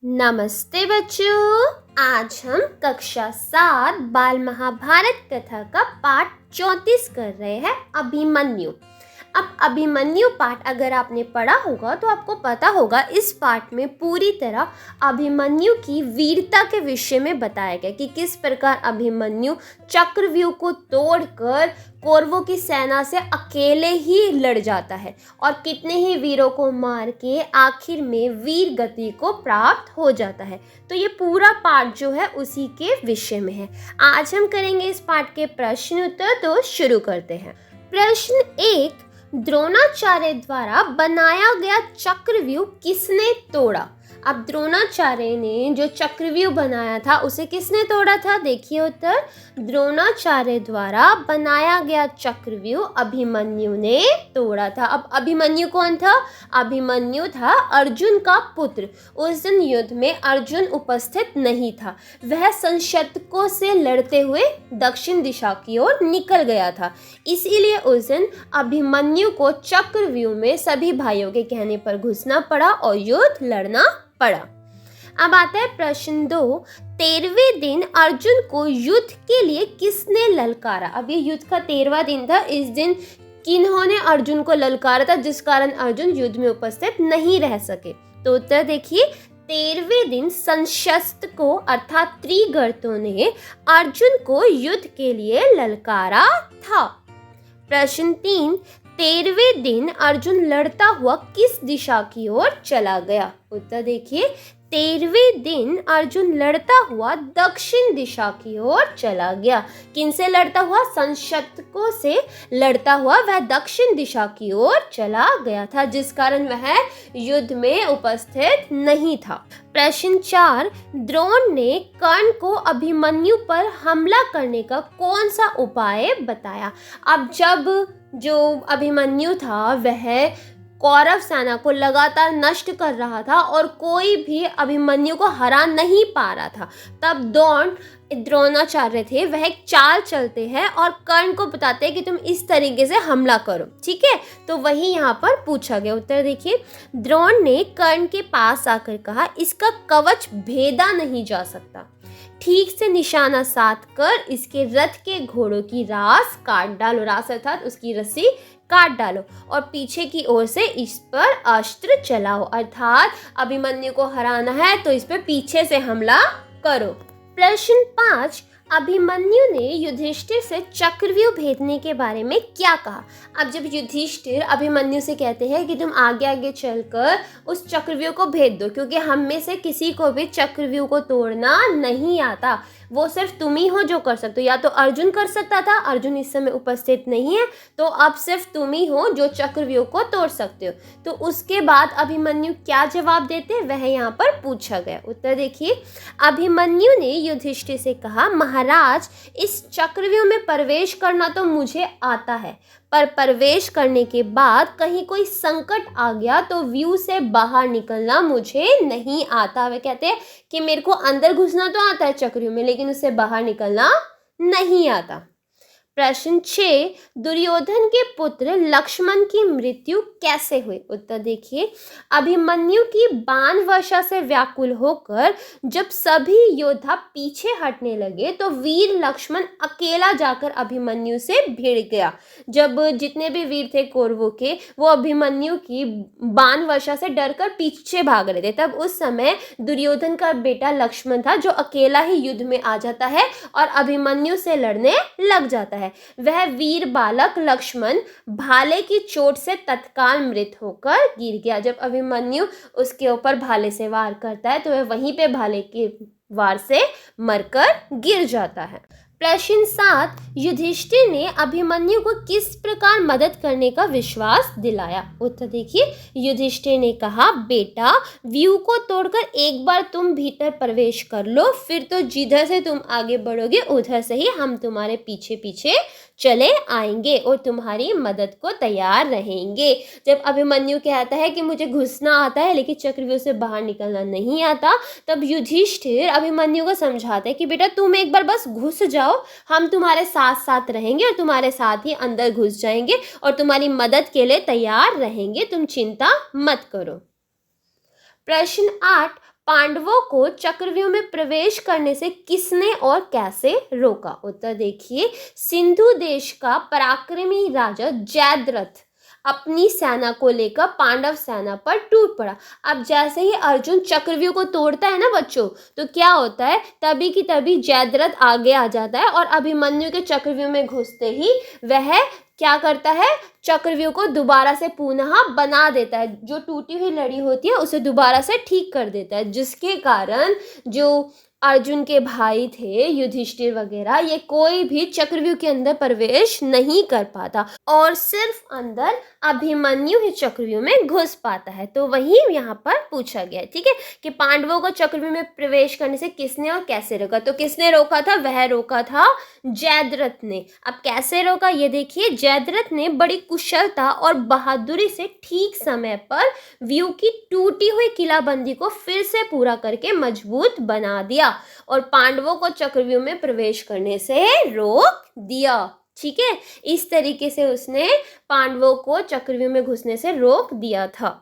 नमस्ते बच्चों। आज हम कक्षा 7 बाल महाभारत कथा का पाठ 34 कर रहे हैं, अभिमन्यु। अब अभिमन्यु पाठ अगर आपने पढ़ा होगा तो आपको पता होगा इस पाठ में पूरी तरह अभिमन्यु की वीरता के विषय में बताया गया कि किस प्रकार अभिमन्यु चक्रव्यूह को तोड़कर कौरवों की सेना से अकेले ही लड़ जाता है और कितने ही वीरों को मार के आखिर में वीर गति को प्राप्त हो जाता है। तो ये पूरा पाठ जो है उसी के विषय में है। आज हम करेंगे इस पाठ के प्रश्न उत्तर, तो शुरू करते हैं। प्रश्न 1, द्रोणाचार्य द्वारा बनाया गया चक्रव्यूह किसने तोड़ा? अब द्रोणाचार्य ने जो चक्रव्यूह बनाया था उसे किसने तोड़ा था? देखिए उत्तर, द्रोणाचार्य द्वारा बनाया गया चक्रव्यूह अभिमन्यु ने तोड़ा था। अब अभिमन्यु कौन था? अभिमन्यु था अर्जुन का पुत्र। उस दिन युद्ध में अर्जुन उपस्थित नहीं था, वह संशतकों से लड़ते हुए दक्षिण दिशा की ओर निकल गया था। इसीलिए उस दिन अभिमन्यु को चक्रव्यूह में सभी भाइयों के कहने पर घुसना पड़ा और युद्ध लड़ना पड़ा। अब आता है प्रश्न 2, 13वें दिन अर्जुन को युद्ध के लिए किसने ललकारा? अब ये युद्ध का 13वां दिन था। इस दिन किन्होंने अर्जुन को ललकारा था जिस कारण अर्जुन युद्ध में उपस्थित नहीं रह सके? तो उत्तर देखिए, 13वें दिन संशस्तकों अर्थात त्रिगर्तों ने अर्जुन को युद्ध के लिए ललकारा था। प्रश्न 3, 13वें दिन अर्जुन लड़ता हुआ किस दिशा की ओर चला गया? उत्तर देखिए, 13वें दिन अर्जुन लड़ता हुआ दक्षिण दिशा की ओर चला गया। किनसे लड़ता हुआ? संशतकों से लड़ता हुआ वह दक्षिण दिशा की ओर चला गया था, जिस कारण वह युद्ध में उपस्थित नहीं था। प्रश्न 4, द्रोण ने कर्ण को अभिमन्यु पर हमला करने का कौन सा उपाय बताया? अब जब जो अभिमन्यु था वह कौरव सेना को लगातार नष्ट कर रहा था और कोई भी अभिमन्यु को हरा नहीं पा रहा था, तब द्रोणाचार्य थे वह एक चाल चलते हैं और कर्ण को बताते हैं कि तुम इस तरीके से हमला करो, ठीक है? तो वही यहाँ पर पूछा गया। उत्तर देखिए, द्रोण ने कर्ण के पास आकर कहा, इसका कवच भेदा नहीं जा सकता, ठीक से निशाना साध कर इसके रथ के घोड़ों की रास काट डालो। रास अर्थात उसकी रस्सी काट डालो और पीछे की ओर से इस पर अस्त्र चलाओ, अर्थात अभिमन्यु को हराना है तो इस पर पीछे से हमला करो। प्रश्न 5, अभिमन्यु ने युधिष्ठिर से चक्रव्यूह भेदने के बारे में क्या कहा? अब जब युधिष्ठिर अभिमन्यु से कहते हैं कि तुम आगे आगे चलकर उस चक्रव्यूह को भेद दो, क्योंकि हम में से किसी को भी चक्रव्यूह को तोड़ना नहीं आता, वो सिर्फ तुम ही हो जो कर सकते हो। या तो अर्जुन कर सकता था, अर्जुन इस समय उपस्थित नहीं है, तो अब सिर्फ तुम ही हो जो चक्रव्यूह को तोड़ सकते हो। तो उसके बाद अभिमन्यु क्या जवाब देते वह यहाँ पर पूछा गया। उत्तर देखिए, अभिमन्यु ने युधिष्ठिर से कहा, महाराज इस चक्रव्यूह में प्रवेश करना तो मुझे आता है, पर प्रवेश करने के बाद कहीं कोई संकट आ गया तो व्यू से बाहर निकलना मुझे नहीं आता। वे कहते हैं कि मेरे को अंदर घुसना तो आता है चक्रव्यूह में, लेकिन उससे बाहर निकलना नहीं आता। प्रश्न 6, दुर्योधन के पुत्र लक्ष्मण की मृत्यु कैसे हुई? उत्तर देखिए, अभिमन्यु की बाण वर्षा से व्याकुल होकर जब सभी योद्धा पीछे हटने लगे तो वीर लक्ष्मण अकेला जाकर अभिमन्यु से भिड़ गया। जब जितने भी वीर थे कौरवों के, वो अभिमन्यु की बाण वर्षा से डरकर पीछे भाग रहे थे, तब उस समय दुर्योधन का बेटा लक्ष्मण था जो अकेला ही युद्ध में आ जाता है और अभिमन्यु से लड़ने लग जाता है। वह वीर बालक लक्ष्मण भाले की चोट से तत्काल मृत होकर गिर गया। जब अभिमन्यु उसके ऊपर भाले से वार करता है तो वह वहीं पे भाले के वार से मरकर गिर जाता है। प्रश्न 7, युधिष्ठिर ने अभिमन्यु को किस प्रकार मदद करने का विश्वास दिलाया? उत्तर देखिए, युधिष्ठिर ने कहा, बेटा व्यू को तोड़कर एक बार तुम भीतर प्रवेश कर लो, फिर तो जिधर से तुम आगे बढ़ोगे उधर से ही हम तुम्हारे पीछे पीछे चले आएंगे और तुम्हारी मदद को तैयार रहेंगे। जब अभिमन्यु कहता है कि मुझे घुसना आता है लेकिन चक्रव्यूह से बाहर निकलना नहीं आता, तब युधिष्ठिर अभिमन्यु को समझाते हैं कि बेटा तुम एक बार बस घुस जाओ, हम तुम्हारे साथ साथ रहेंगे और तुम्हारे साथ ही अंदर घुस जाएंगे और तुम्हारी मदद के लिए तैयार रहेंगे, तुम चिंता मत करो। प्रश्न 8, पांडवों को चक्रव्यूह में प्रवेश करने से किसने और कैसे रोका? उत्तर देखिए, सिंधु देश का पराक्रमी राजा जयद्रथ अपनी सेना को लेकर पांडव सेना पर टूट पड़ा। अब जैसे ही अर्जुन चक्रव्यूह को तोड़ता है ना बच्चों, तो क्या होता है, तभी की तभी जयद्रथ आगे आ जाता है और अभिमन्यु के चक्रव्यूह में घुसते ही वह क्या करता है, चक्रव्यूह को दोबारा से पुनः बना देता है। जो टूटी हुई लड़ी होती है उसे दोबारा से ठीक कर देता है, जिसके कारण जो अर्जुन के भाई थे युधिष्ठिर वगैरह, ये कोई भी चक्रव्यूह के अंदर प्रवेश नहीं कर पाता और सिर्फ अंदर अभिमन्यु ही चक्रव्यूह में घुस पाता है। तो वही यहाँ पर पूछा गया है, ठीक है, कि पांडवों को चक्रव्यूह में प्रवेश करने से किसने और कैसे रोका? तो किसने रोका था? वह रोका था जयद्रथ ने। अब कैसे रोका ये देखिए, जयद्रथ ने बड़ी कुशलता और बहादुरी से ठीक समय पर व्यू की टूटी हुई किलाबंदी को फिर से पूरा करके मजबूत बना दिया और पांडवों को चक्रव्यूह में प्रवेश करने से रोक दिया। ठीक है, इस तरीके से उसने पांडवों को चक्रव्यूह में घुसने से रोक दिया था।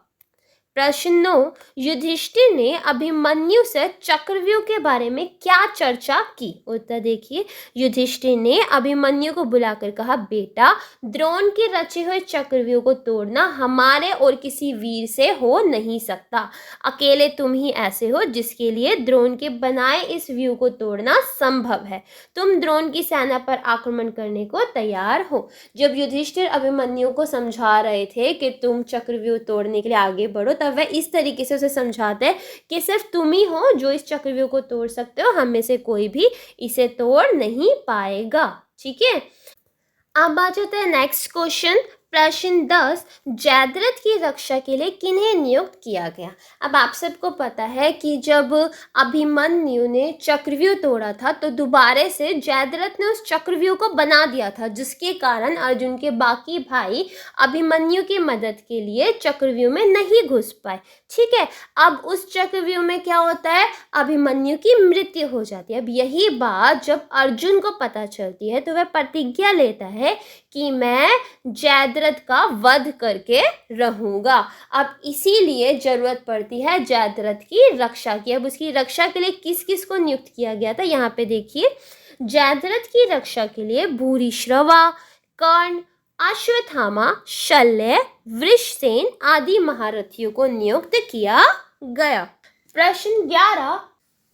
प्रश्न 9, युधिष्ठिर ने अभिमन्यु से चक्रव्यूह के बारे में क्या चर्चा की? उत्तर देखिए, युधिष्ठिर ने अभिमन्यु को बुलाकर कहा, बेटा, द्रोण के रचे हुए चक्रव्यूह को तोड़ना हमारे और किसी वीर से हो नहीं सकता। अकेले तुम ही ऐसे हो जिसके लिए द्रोण के बनाए इस व्यूह को तोड़ना संभव है। तुम द्रोण की सेना पर आक्रमण करने को तैयार हो। जब युधिष्ठिर अभिमन्यु को समझा रहे थे कि तुम चक्रव्यूह तोड़ने के लिए आगे बढ़ो, तब वह इस तरीके से उसे समझाते हैं कि सिर्फ तुम ही हो जो इस चक्रव्यूह को तोड़ सकते हो, हम में से कोई भी इसे तोड़ नहीं पाएगा। ठीक है, अब आ जाता है नेक्स्ट क्वेश्चन। प्रश्न 10, जयद्रथ की रक्षा के लिए किन्हें नियुक्त किया गया? अब आप सबको पता है कि जब अभिमन्यु ने चक्रव्यूह तोड़ा था तो दोबारे से जयद्रथ ने उस चक्रव्यूह को बना दिया था, जिसके कारण अर्जुन के बाकी भाई अभिमन्यु की मदद के लिए चक्रव्यूह में नहीं घुस पाए। ठीक है, अब उस चक्रव्यूह में क्या होता है, अभिमन्यु की मृत्यु हो जाती है। अब यही बात जब अर्जुन को पता चलती है तो वह प्रतिज्ञा लेता है कि मैं जयद्रथ का वध करके रहूंगा। अब इसीलिए जरूरत पड़ती है जयद्रथ की रक्षा की। अब उसकी रक्षा के लिए किस किस को नियुक्त किया गया था, यहाँ पे देखिए, जयद्रथ की रक्षा के लिए भूरिश्रवा, कर्ण, अश्वत्थामा, शल्य, वृषसेन आदि महारथियों को नियुक्त किया गया। प्रश्न 11,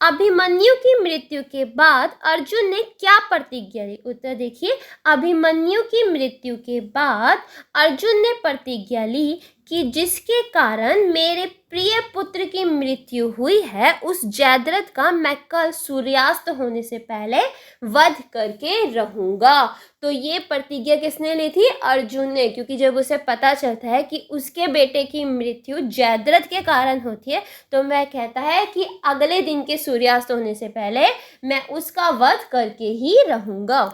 अभिमन्यु की मृत्यु के बाद अर्जुन ने क्या प्रतिज्ञा ली? उत्तर देखिए, अभिमन्यु की मृत्यु के बाद अर्जुन ने प्रतिज्ञा ली कि जिसके कारण मेरे प्रिय पुत्र की मृत्यु हुई है उस जयद्रथ का मैं कल सूर्यास्त होने से पहले वध करके रहूंगा। तो ये प्रतिज्ञा किसने ली थी? अर्जुन ने, क्योंकि जब उसे पता चलता है कि उसके बेटे की मृत्यु जयद्रथ के कारण होती है तो वह कहता है कि अगले दिन के सूर्यास्त होने से पहले मैं उसका वध करके ही रहूंगा।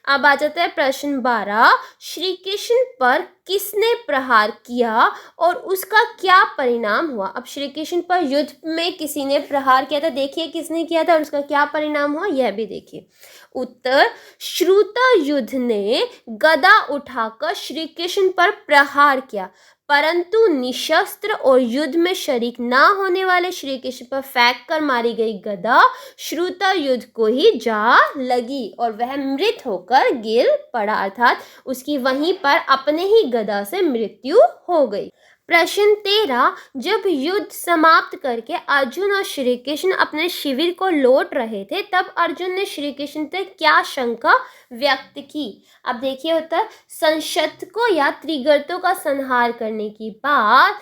अब आ जाता है प्रश्न 12, श्री कृष्ण पर किसने प्रहार किया और उसका क्या परिणाम हुआ? अब श्री कृष्ण पर युद्ध में किसी ने प्रहार किया था, देखिए किसने किया था और उसका क्या परिणाम हुआ, यह भी देखिए। उत्तर, श्रुतयुध ने गदा उठाकर श्री कृष्ण पर प्रहार किया, परंतु निशस्त्र और युद्ध में शरीक ना होने वाले श्री कृष्ण पर फेंक कर मारी गई गदा श्रुतयुध को ही जा लगी और वह मृत होकर गिर पड़ा, अर्थात उसकी वहीं पर अपने ही गदा से मृत्यु हो गई। प्रश्न 13, जब युद्ध समाप्त करके अर्जुन और श्री कृष्ण अपने शिविर को लौट रहे थे तब अर्जुन ने श्री कृष्ण से क्या शंका व्यक्त की? अब देखिए उत्तर, संशतकों या त्रिगर्तों का संहार करने की बात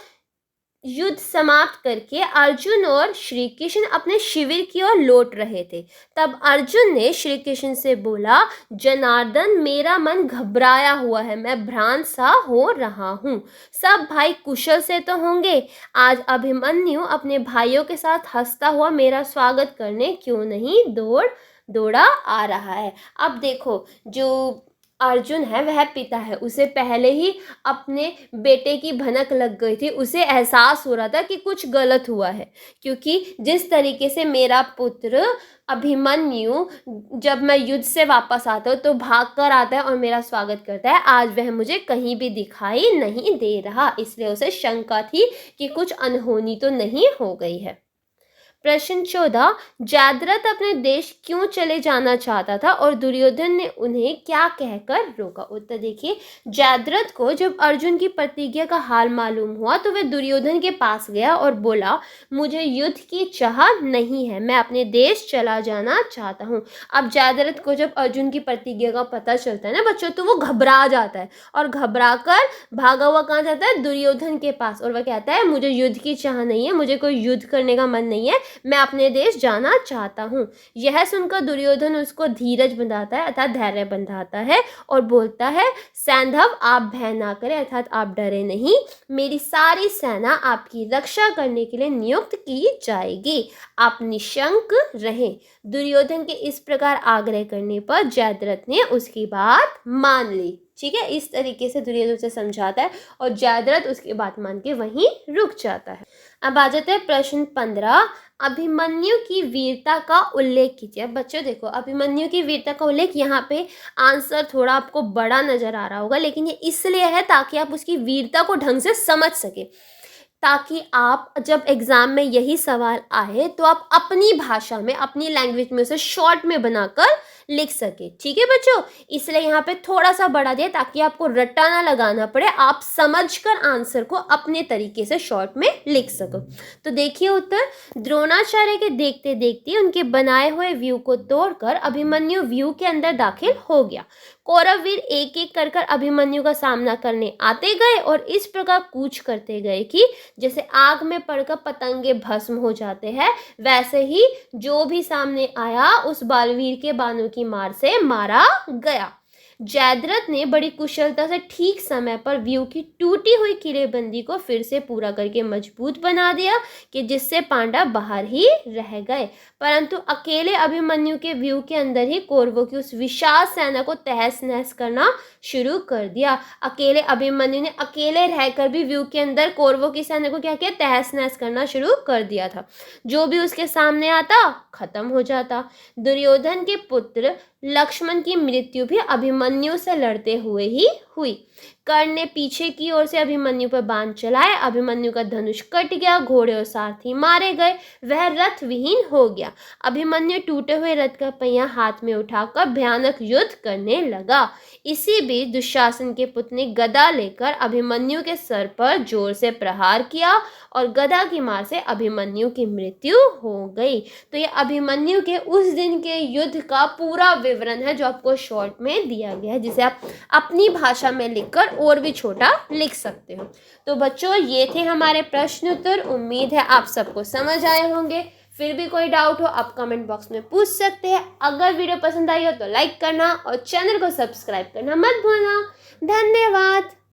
युद्ध समाप्त करके अर्जुन और श्री कृष्ण अपने शिविर की ओर लौट रहे थे। तब अर्जुन ने श्री कृष्ण से बोला, जनार्दन, मेरा मन घबराया हुआ है, मैं भ्रांत सा हो रहा हूँ। सब भाई कुशल से तो होंगे? आज अभिमन्यु अपने भाइयों के साथ हंसता हुआ मेरा स्वागत करने क्यों नहीं दौड़ा आ रहा है। अब देखो, जो अर्जुन है वह पिता है, उसे पहले ही अपने बेटे की भनक लग गई थी, उसे एहसास हो रहा था कि कुछ गलत हुआ है, क्योंकि जिस तरीके से मेरा पुत्र अभिमन्यु जब मैं युद्ध से वापस आता हूँ तो भाग कर आता है और मेरा स्वागत करता है, आज वह मुझे कहीं भी दिखाई नहीं दे रहा, इसलिए उसे शंका थी कि कुछ अनहोनी तो नहीं हो गई है। प्रश्न 14, जयद्रथ अपने देश क्यों चले जाना चाहता था और दुर्योधन ने उन्हें क्या कहकर रोका? उत्तर देखिए, जयद्रथ को जब अर्जुन की प्रतिज्ञा का हाल मालूम हुआ तो वह दुर्योधन के पास गया और बोला, मुझे युद्ध की चाह नहीं है, मैं अपने देश चला जाना चाहता हूँ। अब जयद्रथ को जब अर्जुन की प्रतिज्ञा का पता चलता है ना बच्चों, तो वो घबरा जाता है और घबरा कर भागा हुआ कहाँ जाता है? दुर्योधन के पास, और वह कहता है, मुझे युद्ध की चाह नहीं है, मुझे कोई युद्ध करने का मन नहीं है, मैं अपने देश जाना चाहता हूँ। यह सुनकर दुर्योधन उसको धीरज बंधाता है अर्थात धैर्य बंधाता है और बोलता है, सैंधव आप भय ना करें अर्थात आप डरे नहीं, मेरी सारी सेना आपकी रक्षा करने के लिए नियुक्त की जाएगी, आप निशंक रहें। दुर्योधन के इस प्रकार आग्रह करने पर जयद्रथ ने उसकी बात मान ली। ठीक है, इस तरीके से दुर्योधन से समझाता है और जयद्रथ उसकी बात मान के वहीं रुक जाता है। अब आ जाते हैं प्रश्न 15, अभिमन्यु की वीरता का उल्लेख कीजिए। अब बच्चों देखो, अभिमन्यु की वीरता का उल्लेख, यहाँ पे आंसर थोड़ा आपको बड़ा नजर आ रहा होगा, लेकिन ये इसलिए है ताकि आप उसकी वीरता को ढंग से समझ सके, ताकि आप जब एग्जाम में यही सवाल आए तो आप अपनी भाषा में, अपनी लैंग्वेज में उसे शॉर्ट में बनाकर लिख सके। ठीक है बच्चों, इसलिए यहाँ पे थोड़ा सा बढ़ा दिया ताकि आपको रट्टा ना लगाना पड़े, आप समझकर आंसर को अपने तरीके से शॉर्ट में लिख सको। तो देखिए उत्तर, द्रोणाचार्य के देखते देखते उनके बनाए हुए व्यू को तोड़कर अभिमन्यु व्यू के अंदर दाखिल हो गया। कौरव वीर एक एक कर अभिमन्यु का सामना करने आते गए और इस प्रकार कूच करते गए कि जैसे आग में पड़कर पतंगे भस्म हो जाते हैं, वैसे ही जो भी सामने आया उस बालवीर के बाणों की मार से मारा गया। जयद्रथ ने बड़ी कुशलता से ठीक समय पर व्यू की टूटी हुई किलेबंदी को फिर से पूरा करके मजबूत बना दिया कि जिससे पांडव बाहर ही रह गए, परंतु अकेले अभिमन्यु के व्यू के अंदर ही कौरवों की उस विशाल सेना को तहस नहस करना शुरू कर दिया। अकेले अभिमन्यु ने अकेले रहकर भी व्यू के अंदर कौरवों की सेना को क्या किया? तहस नहस करना शुरू कर दिया था। जो भी उसके सामने आता खत्म हो जाता। दुर्योधन के पुत्र लक्ष्मण की मृत्यु भी अभिमन्यु से लड़ते हुए ही हुई। कर्ण ने पीछे की ओर से अभिमन्यु पर बाण चलाए, अभिमन्यु का धनुष कट गया, घोड़े और सारथी मारे गए, वह रथ विहीन हो गया। अभिमन्यु टूटे हुए रथ का पहिया हाथ में उठाकर भयानक युद्ध करने लगा। इसी बीच दुशासन के पुत्र ने गदा लेकर अभिमन्यु के सर पर जोर से प्रहार किया और गदा की मार से अभिमन्यु की मृत्यु हो गई। तो ये अभिमन्यु के उस दिन के युद्ध का पूरा विवरण है जो आपको शॉर्ट में दिया गया है, जिसे आप अपनी भाषा में लिखकर और भी छोटा लिख सकते हो। तो बच्चों, ये थे हमारे प्रश्न उत्तर। उम्मीद है आप सबको समझ आए होंगे। फिर भी कोई डाउट हो आप कमेंट बॉक्स में पूछ सकते हैं। अगर वीडियो पसंद आई हो तो लाइक करना और चैनल को सब्सक्राइब करना मत भूलना। धन्यवाद।